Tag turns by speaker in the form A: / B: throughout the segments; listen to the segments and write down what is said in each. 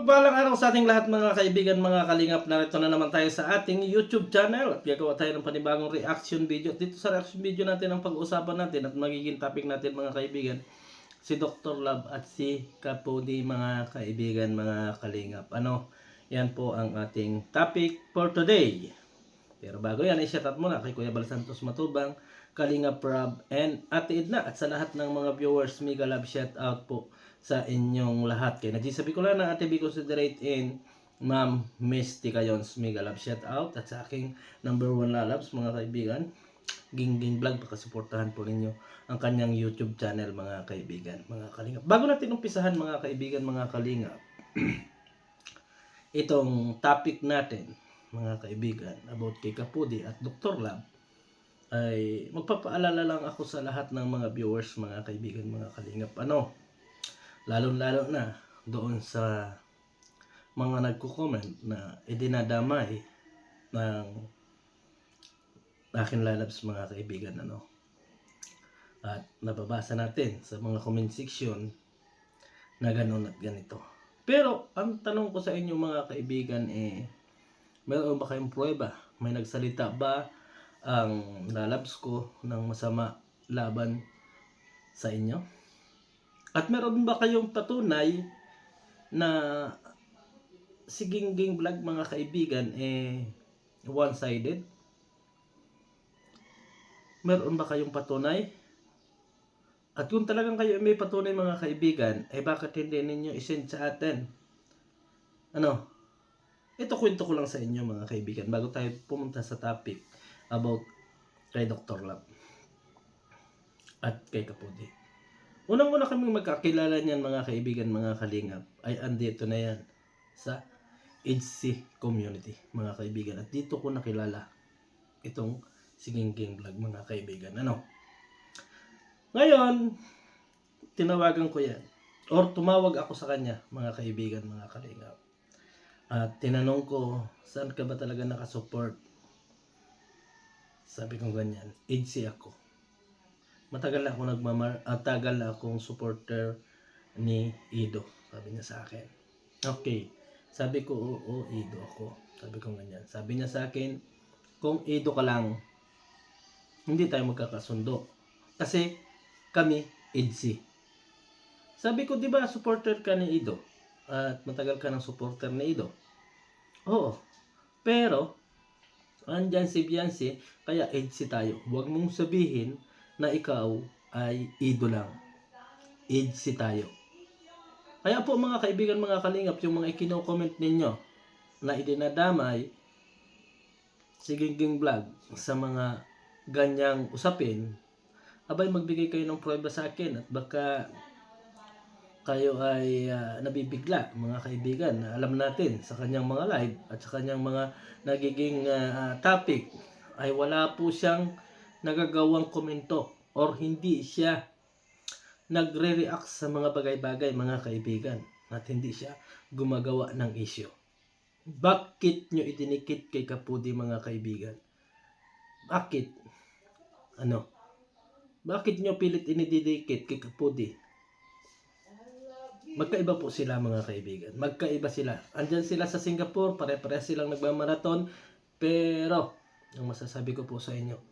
A: Mapagpalang araw sa ating lahat mga kaibigan, mga kalingap. Narito na naman tayo sa ating YouTube channel at gagawa tayo ng panibagong reaction video. Dito sa reaction video natin ang pag-uusapan natin at magiging topic natin mga kaibigan, si Dr. Love at si Kapudi mga kaibigan, mga kalingap. Yan po ang ating topic for today. Pero bago yan, i-shout out muna kay Kuya Bal Santos Matubang, Kalingap Rob, and Ate Edna at sa lahat ng mga viewers, mega love shout out po sa inyong lahat. Kaya nagsasabi ko lang na Ate Be Considerate in Ma'am Miss Tikayons, mega love shout out. At sa aking number 1 lalabs mga kaibigan, Gingging Vlog, pakasuportahan po ninyo ang kanyang YouTube channel mga kaibigan, mga kalingap. Bago natin umpisahan mga kaibigan, mga kalingap, itong topic natin mga kaibigan about kay Kapudi at Dr. Love, ay magpapaalala lang ako sa lahat ng mga viewers mga kaibigan, mga kalingap, lalo na doon sa mga nagko-comment na idinadamay ng aking lalabs mga kaibigan, at nababasa natin sa mga comment section na gano'n at ganito. Pero ang tanong ko sa inyo mga kaibigan, meron ba kayong pruweba? May nagsalita ba ang lalabs ko ng masama laban sa inyo? At meron ba kayong patunay na si Gingging Vlog mga kaibigan one-sided? Meron ba kayong patunay? At kung talagang kayo may patunay mga kaibigan, bakit hindi ninyo isend sa atin? Ito kwento ko lang sa inyo mga kaibigan bago tayo pumunta sa topic about kay Dr. Love at kay Kapudi. Unang-una kaming magkakilala niyan mga kaibigan, mga kalingap, ay andito na yan sa EDC community mga kaibigan. At dito ko nakilala itong si Gingging Vlog mga kaibigan. Ngayon, tinawagan ko yan or tumawag ako sa kanya mga kaibigan, mga kalingap. At tinanong ko, saan ka ba talaga nakasupport? Sabi ko ganyan, EDC ako. Matagal na ako tagal na akong supporter ni Ido. Sabi niya sa akin. Okay. Sabi ko, oo, Ido ako. Sabi ko ganyan. Sabi niya sa akin, kung Ido ka lang, hindi tayo magkakasundo. Kasi kami, EDC. Sabi ko, di ba supporter ka ni Ido? At matagal ka ng supporter ni Ido? Oo. Pero, andyan si Beyonce, kaya EDC tayo. Huwag mong sabihin na ikaw ay Ido lang. EDC tayo. Kaya po mga kaibigan, mga kalingap, yung mga ikino-comment ninyo na idinadamay si Gingging Vlog sa mga ganyang usapin, abay magbigay kayo ng pruweba sa akin at baka kayo ay nabibigla mga kaibigan. Alam natin sa kanyang mga live at sa kanyang mga nagiging topic ay wala po siyang nagagawang komento or hindi siya nagre-react sa mga bagay-bagay mga kaibigan at hindi siya gumagawa ng issue. Bakit nyo idinikit kay Kapudi mga kaibigan? Bakit? Bakit nyo pilit inididikit kay Kapudi? Magkaiba po sila mga kaibigan. Magkaiba sila. Andyan sila sa Singapore, pare-pare silang nagmamarathon. Pero, ang masasabi ko po sa inyo,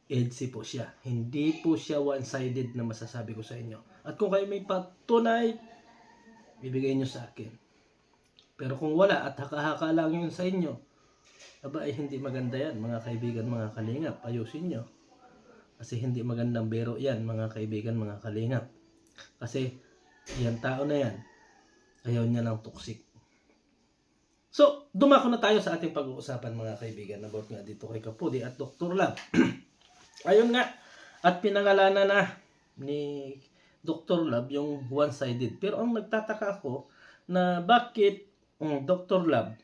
A: EDC po siya. Hindi po siya one-sided na masasabi ko sa inyo. At kung kayo may patunay, bibigay nyo sa akin. Pero kung wala at haka-haka lang yun sa inyo, hindi maganda yan mga kaibigan, mga kalingap. Ayusin nyo. Kasi hindi magandang biro yan mga kaibigan, mga kalingap. Kasi yan tao na yan, ayaw niya ng toxic. So, dumako na tayo sa ating pag-uusapan mga kaibigan about nga dito kay Kapudi at Dr. Love. Ayun nga, at pinangalanan na ni Dr. Love yung one-sided. Pero ang nagtataka ako na bakit Dr. Love,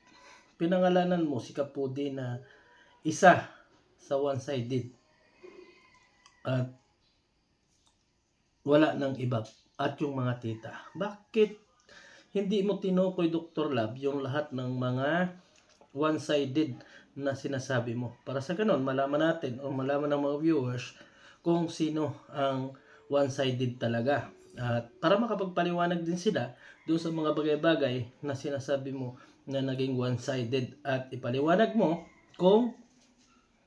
A: pinangalanan mo si Kapudi na isa sa one-sided at wala nang iba at yung mga tita. Bakit hindi mo tinukoy Dr. Love yung lahat ng mga one-sided na sinasabi mo? Para sa ganun, malaman natin o malaman ng mga viewers kung sino ang one-sided talaga At para makapagpaliwanag din sila doon sa mga bagay-bagay na sinasabi mo na naging one-sided, at ipaliwanag mo kung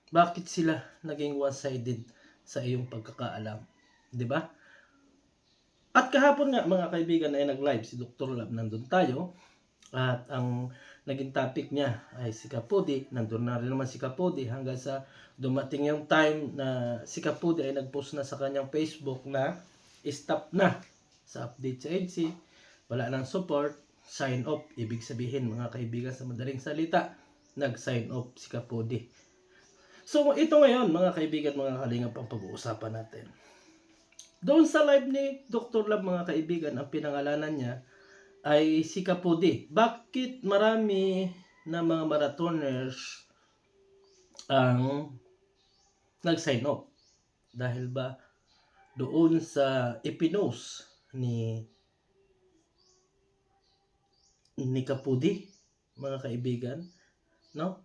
A: bakit sila naging one-sided sa iyong pagkakaalam. 'Di ba? At kahapon nga mga kaibigan ay nag-live si Dr. Lab, nandun tayo. At ang naging topic niya ay si Kapudi. Nandun na rin naman si Kapudi hanggang sa dumating yung time na si Kapudi ay nag-post na sa kanyang Facebook na stop na sa update sa EDC. Wala nang support, sign off. Ibig sabihin mga kaibigan, sa madaling salita, nag-sign off si Kapudi. So ito ngayon mga kaibigan, mga kalingap, ang pag-uusapan natin. Doon sa live ni Dr. Lab mga kaibigan, ang pinangalanan niya ay si Kapudi. Bakit marami na mga marathoners ang nag-sign off? Dahil ba doon sa ipinost ni Kapudi mga kaibigan, no?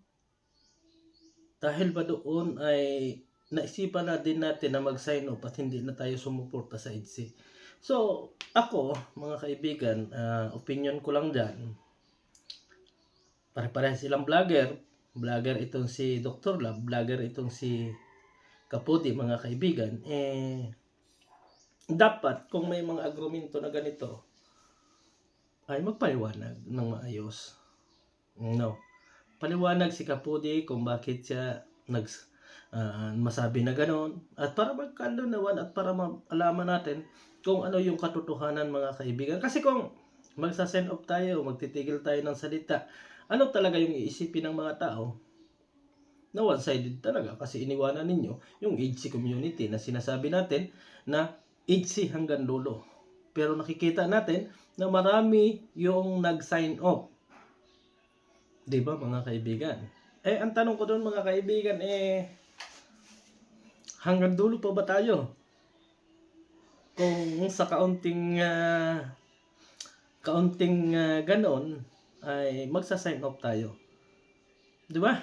A: Dahil ba doon ay naisipan na din natin na mag-sign off at hindi na tayo sumuporta sa EDC. So, ako, mga kaibigan, opinion ko lang dyan, pare-pareha silang vlogger. Vlogger itong si Dr. Lab, vlogger itong si Kapudi, mga kaibigan. Dapat, kung may mga argumento na ganito, ay magpaliwanag ng maayos. No. Paliwanag si Kapudi kung bakit siya masabi na gano'n, at para magkalunawan at para malaman natin kung ano yung katotohanan mga kaibigan. Kasi kung magsa-send off tayo, magtitigil tayo ng salita, ano talaga yung iisipin ng mga tao? Na one-sided talaga, kasi iniwanan ninyo yung EDC community na sinasabi natin na EDC hanggang dulo. Pero nakikita natin na marami yung nag-sign off. Diba mga kaibigan? Ang tanong ko doon mga kaibigan, hanggang dulo pa ba tayo? Kung sa kaunting ganon ay magsa-sign off tayo. 'Di ba?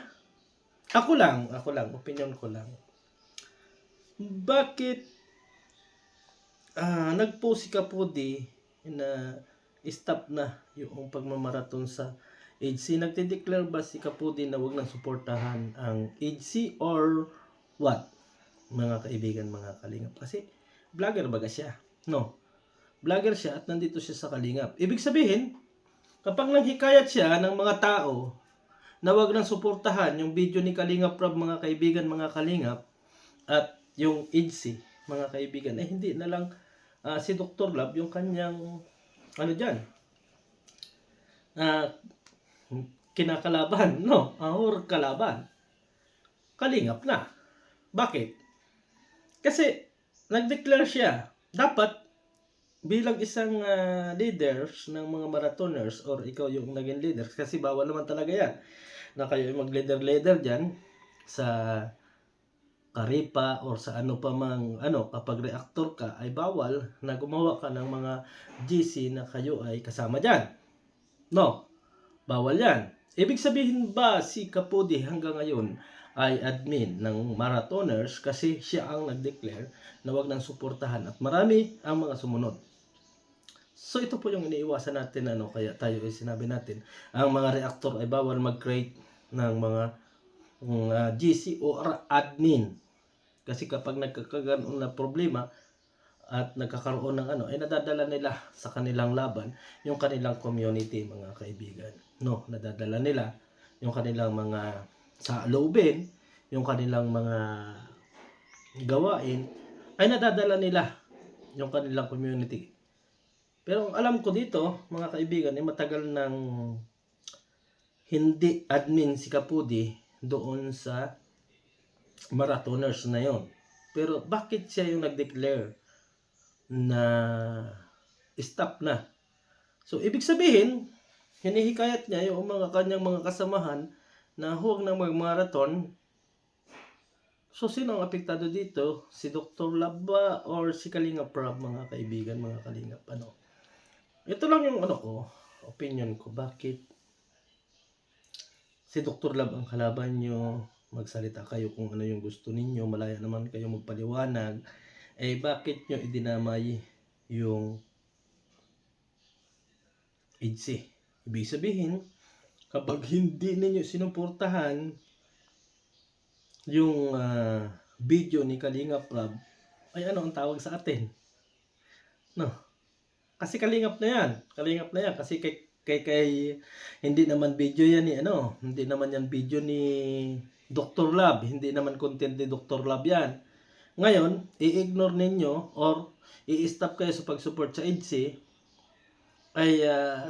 A: Ako lang, opinion ko lang. Bakit nag-post si Kapudi na stop na yung pagmamarathon sa EDC? Nagde-declare ba si Kapudi na wag nang suportahan ang EDC or what? Mga kaibigan, mga kalingap. Kasi vlogger baga siya. No. Vlogger siya at nandito siya sa kalingap. Ibig sabihin, kapag nanghikayat siya ng mga tao na wag nang suportahan yung video ni Kalingap Rob, mga kaibigan, mga kalingap, at yung EDC, mga kaibigan, hindi na lang si Dr. Lab yung kanyang kinakalaban, no? Or kalaban. Kalingap na. Bakit? Kasi nag-declare siya. Dapat bilang isang leaders ng mga marathoners, or ikaw yung naging leaders, kasi bawal naman talaga yan na kayo mag-leader dyan sa Karipa or sa ano pa mang kapag reactor ka, ay bawal na gumawa ka ng mga GC na kayo ay kasama dyan. No, bawal yan. Ibig sabihin ba si Kapudi hanggang ngayon ay admin ng marathoners kasi siya ang nag-declare na wag nang suportahan at marami ang mga sumunod? So ito po yung iniiwasan natin, kaya tayo ay sinabi natin ang mga reactor ay bawal mag-create ng mga GC o admin. Kasi kapag nagkakaganoon na problema at nagkakaroon ng ay nadadala nila sa kanilang laban yung kanilang community, mga kaibigan. No, nadadala nila yung kanilang mga saloobin, yung kanilang mga gawain, ay nadadala nila yung kanilang community. Pero ang alam ko dito, mga kaibigan, matagal nang hindi admin si Kapudi doon sa marathoners na yon. Pero bakit siya yung nag-declare na stop na? So ibig sabihin, hinihikayat niya yung mga kanyang mga kasamahan na huwag nang mag-marathon. So sino ang apektado dito? Si Dr. Lab ba or si Kalingap Rob, mga kaibigan, mga kalingap? Ito lang yung opinion ko. Bakit si Dr. Lab ang kalaban nyo? Magsalita kayo kung ano yung gusto ninyo, malaya naman kayo magpaliwanag. Bakit nyo idinamay yung EDSA. Ibig sabihin, kapag hindi ninyo sinuportahan yung video ni Kalingap Rab, ay ano ang tawag sa atin? No. Kasi kalingap na yan. Kalingap na yan. Kasi kay hindi naman video yan ni hindi naman yan video ni Dr. Lab. Hindi naman content ni Dr. Lab yan. Ngayon, i-ignore ninyo or i-stop kayo sa pag-support sa EDSA, ay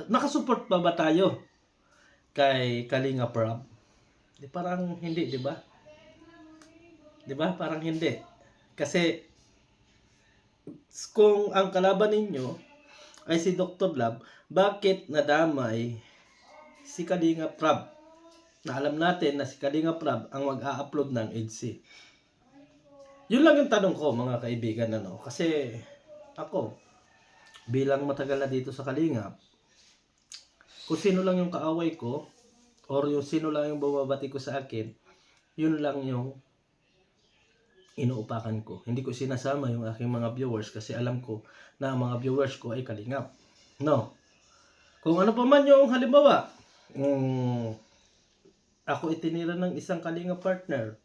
A: nakasupport pa ba tayo kay Kalingap Rab? Di parang hindi, di ba? Di ba? Parang hindi. Kasi kung ang kalaban ninyo ay si Dr. Lab, bakit nadamay si Kalingap Rab? Na alam natin na si Kalingap Rab ang mag-a-upload ng EDSA. Yun lang yung tanong ko, mga kaibigan, Kasi ako, bilang matagal na dito sa Kalingap, kung sino lang yung kaaway ko, or yung sino lang yung bumabati ko sa akin, yun lang yung inuupakan ko. Hindi ko sinasama yung aking mga viewers kasi alam ko na ang mga viewers ko ay Kalingap. No. Kung ano pa man yung halimbawa, ako itinira ng isang Kalingap partner,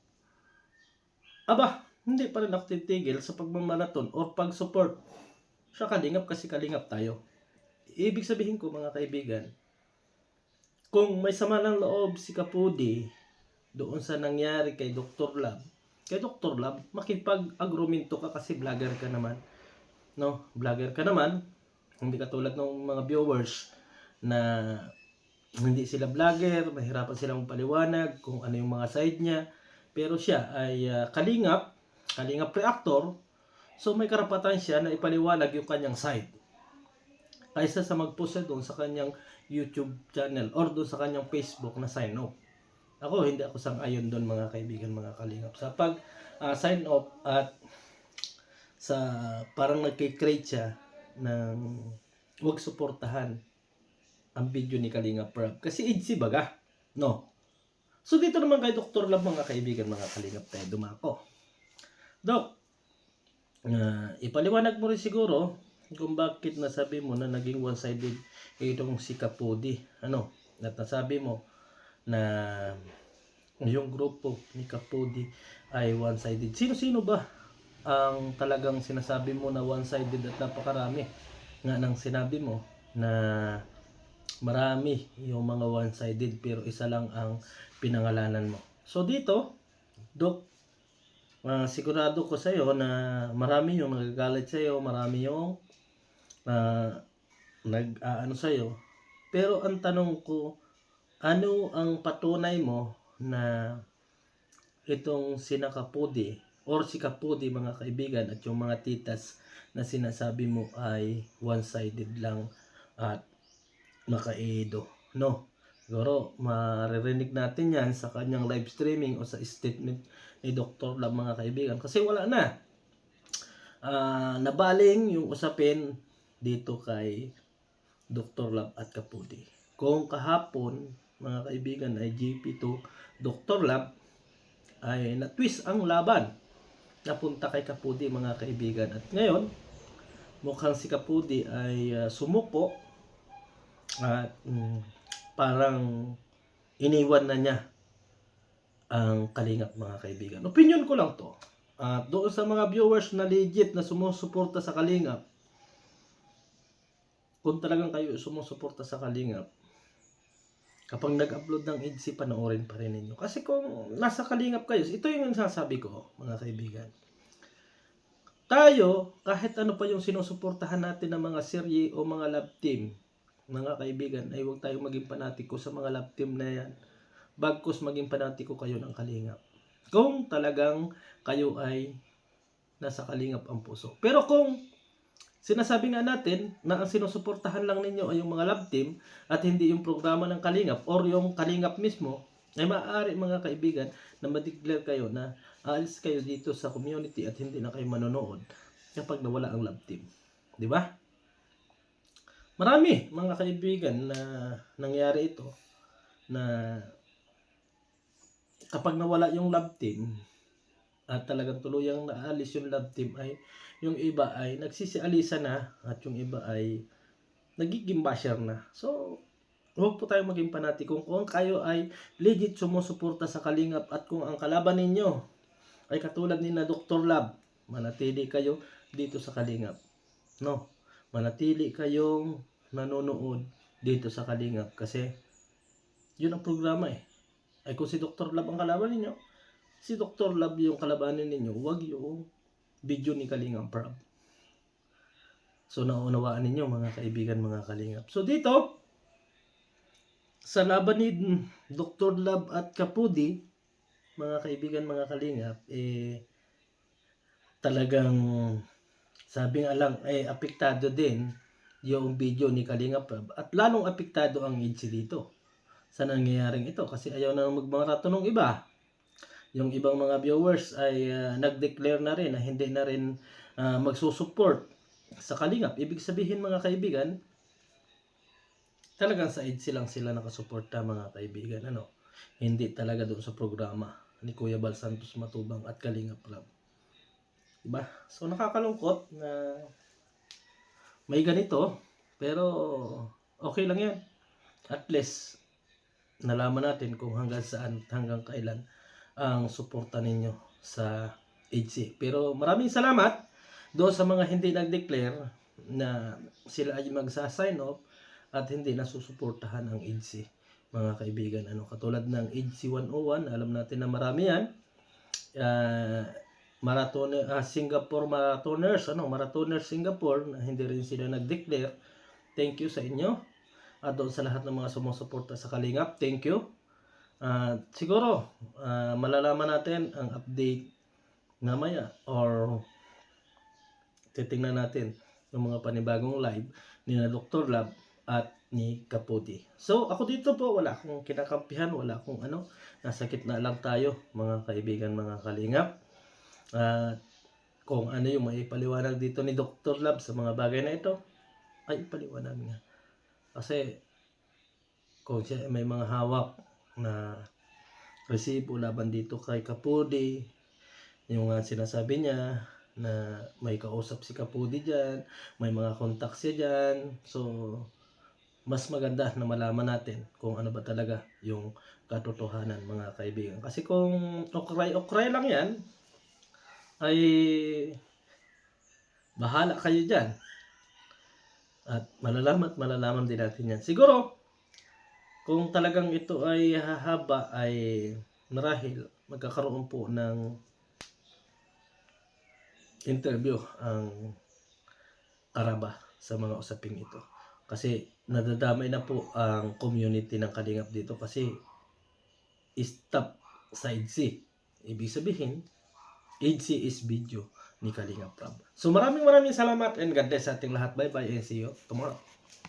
A: aba, hindi pa rin ako titigil sa pagmamaraton or pag-support sa Kalingap kasi Kalingap tayo. Ibig sabihin ko, mga kaibigan, kung may sama ng loob si Kapudi doon sa nangyari kay Dr. Lab, makipag-agrumento ka kasi vlogger ka naman. No, vlogger ka naman. Hindi katulad ng mga viewers na hindi sila vlogger, mahirapan silang paliwanag kung ano yung mga side niya. Pero siya ay Kalingap reactor, so may karapatan siya na ipaliwanag yung kanyang side. Kaysa sa mag-post doon sa kanyang YouTube channel or doon sa kanyang Facebook na sign off. Ako, hindi ako sang-ayon doon, mga kaibigan, mga Kalingap. Sa pag sign off at sa parang nagkikreate siya ng huwag suportahan ang video ni Kalingap Rab. Kasi EDSA baga. No. So dito naman kay Dr. Lab, mga kaibigan, mga Kalingap, tayo dumako. Dok, ipaliwanag mo rin siguro kung bakit nasabi mo na naging one-sided itong si Kapudi. At nasabi mo na yung grupo ni Kapudi ay one-sided. Sino-sino ba ang talagang sinasabi mo na one-sided at napakarami nga nang sinabi mo na marami yung mga one-sided pero isa lang ang pinangalanan mo. So dito, Dok, sigurado ko sa iyo na marami yung nagagalit sa iyo, marami yung nag-aano sa iyo. Pero ang tanong ko, ano ang patunay mo na itong si Kapudi or si Kapudi, mga kaibigan, at yung mga titas na sinasabi mo ay one-sided lang at makaido? No. Siguro maririnig natin yan sa kanyang live streaming o sa statement ni Dr. Lab, mga kaibigan. Kasi wala na. Nabaling yung usapin dito kay Dr. Lab at Kapudi. Kung kahapon, mga kaibigan, ay GP2 Dr. Lab, ay na-twist ang laban. Napunta kay Kapudi, mga kaibigan. At ngayon, mukhang si Kapudi ay sumuko at parang iniwan na niya ang Kalingap, mga kaibigan. Opinion ko lang to. Doon sa mga viewers na legit na sumusuporta sa Kalingap, kung talagang kayo sumusuporta sa Kalingap, kapag nag-upload ng EDSA, panoorin pa rin ninyo. Kasi kung nasa Kalingap kayo, ito yung nasasabi ko, mga kaibigan. Tayo, kahit ano pa yung sinusuportahan natin ng mga serye o mga love team, mga kaibigan, ay huwag tayong maging panatiko sa mga love team na yan. Bagkus maging panatiko kayo ng Kalingap. Kung talagang kayo ay nasa Kalingap ang puso. Pero kung sinasabi nga natin na ang sinusuportahan lang ninyo ay yung mga love team at hindi yung programa ng Kalingap or yung Kalingap mismo, ay maaari, mga kaibigan, na ma-declare kayo na aalis kayo dito sa community at hindi na kayo manonood kapag nawala ang love team. Di ba? Marami, mga kaibigan, na nangyari ito na kapag nawala yung love team, at talagang tuluyang naalis yung love team ay yung iba ay nagsisialisa na at yung iba ay nagiging basher na. So, huwag po tayong maging panati kung kayo ay legit sumusuporta sa Kalingap at kung ang kalaban ninyo ay katulad ni na Dr. Love, manatili kayo dito sa Kalingap. No, manatili kayong nanonood dito sa Kalingap kasi yun ang programa eh. Ay kung si Dr. Love ang kalaban ninyo, si Dr. Love yung kalabanin ninyo, huwag yung video ni Kalingap Prab. So naunawaan ninyo mga kaibigan, mga Kalingap. So dito, sa laban ni Dr. Love at Kapudi, mga kaibigan, mga Kalingap, talagang sabi nga lang, apektado din yung video ni Kalingap Prab at lalong apektado ang EDC dito sa nangyayaring ito kasi ayaw na magmaraton ng iba. Yung ibang mga viewers ay nag-declare na rin na hindi na rin magsusupport sa Kalingap. Ibig sabihin mga kaibigan, talagang sa EDC lang sila nakasuporta mga kaibigan. Ano? Hindi talaga doon sa programa ni Kuya Bal Santos Matubang at Kalingap Prab. Diba? So nakakalungkot na may ganito, pero okay lang yan. At least, nalaman natin kung hanggang saan, hanggang kailan ang suporta ninyo sa EDC. Pero maraming salamat doon sa mga hindi nag-declare na sila ay magsa-sign off at hindi nasusuportahan ang EDC. Mga kaibigan, katulad ng EDC 101, alam natin na marami yan. Singapore Marathoners, Marathoners Singapore, na hindi rin sila nag-declare. Thank you sa inyo. At doon sa lahat ng mga sumusuporta sa Kalingap, thank you. Siguro, malalaman natin ang update namaya or titingnan natin yung mga panibagong live ni na Dr. Love at ni Kapudi. So, ako dito po, wala akong kinakampihan, wala akong nasa gitna lang tayo, mga kaibigan, mga Kalingap. Kung ano yung maipaliwanag dito ni Dr. Love sa mga bagay na ito, ay ipaliwanag niya. Kasi kung siya may mga hawak na resibo laban dito kay Kapudi, yung sinasabi niya na may kausap si Kapudi dyan, may mga contacts siya dyan, so mas maganda na malaman natin kung ano ba talaga yung katotohanan, mga kaibigan. Kasi kung okray lang yan, ay bahala kayo dyan. At malalaman din natin yan. Siguro, kung talagang ito ay hahaba, ay marahil magkakaroon po ng interview ang Araba sa mga usaping ito. Kasi nadadamay na po ang community ng Kalingap dito kasi stop sa EDC. Ibig sabihin, EDC is video ni Kalingap Prab. So maraming salamat and God bless sa ating lahat. Bye bye and see you tomorrow.